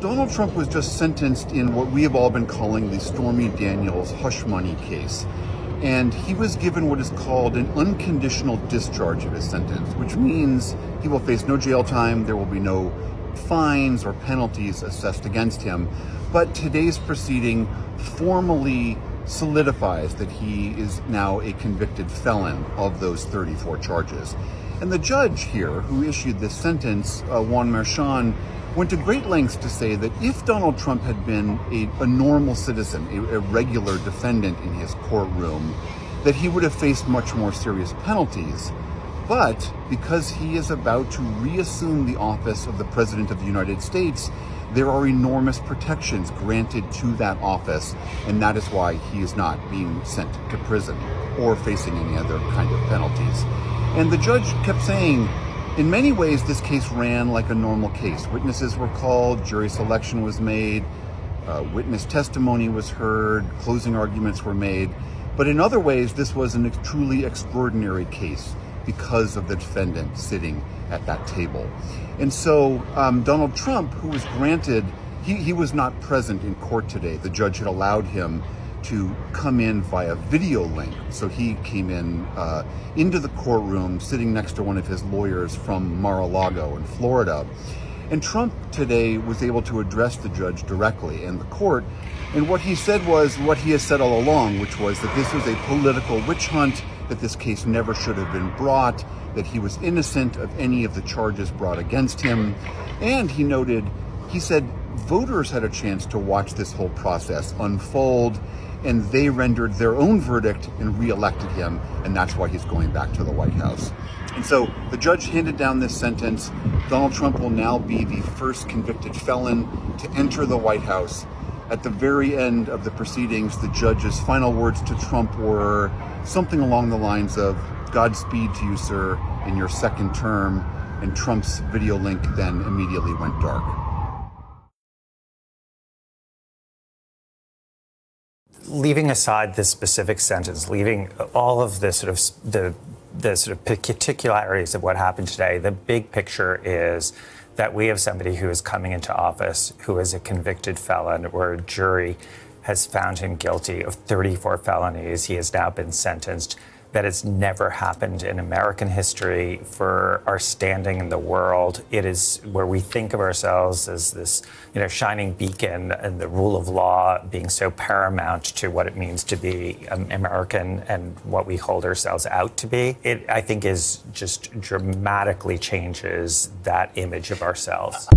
Donald Trump was just sentenced in what we have all been calling the Stormy Daniels hush money case. And he was given what is called an unconditional discharge of his sentence, which means he will face no jail time, there will be no fines or penalties assessed against him. But today's proceeding formally solidifies that he is now a convicted felon of those 34 charges. And the judge here who issued this sentence, Juan Merchan, went to great lengths to say that if Donald Trump had been a normal citizen, a regular defendant in his courtroom, that he would have faced much more serious penalties. But because he is about to reassume the office of the President of the United States, there are enormous protections granted to that office, and that is why he is not being sent to prison or facing any other kind of penalties. And the judge kept saying, in many ways, this case ran like a normal case. Witnesses were called, jury selection was made, witness testimony was heard, closing arguments were made. But in other ways, this was a truly extraordinary case because of the defendant sitting at that table. And so Donald Trump, who was granted, he was not present in court today. The judge had allowed him to come in via video link. So he came in into the courtroom, sitting next to one of his lawyers from Mar-a-Lago in Florida. And Trump today was able to address the judge directly and the court. And what he said was what he has said all along, which was that this was a political witch hunt, that this case never should have been brought, that he was innocent of any of the charges brought against him. And he said voters had a chance to watch this whole process unfold, and they rendered their own verdict and reelected him, and that's why he's going back to the White House. And so the judge handed down this sentence. Donald Trump will now be the first convicted felon to enter the White House. At the very end of the proceedings, the judge's final words to Trump were something along the lines of, "Godspeed to you, sir, in your second term," and Trump's video link then immediately went dark. Leaving aside this specific sentence, leaving all of the sort of particularities of what happened today, the big picture is that we have somebody who is coming into office who is a convicted felon, where a jury has found him guilty of 34 felonies. He has now been sentenced. That has never happened in American history. For our standing in the world, it is where we think of ourselves as this, shining beacon, and the rule of law being so paramount to what it means to be American and what we hold ourselves out to be. It, I think, is just dramatically changes that image of ourselves.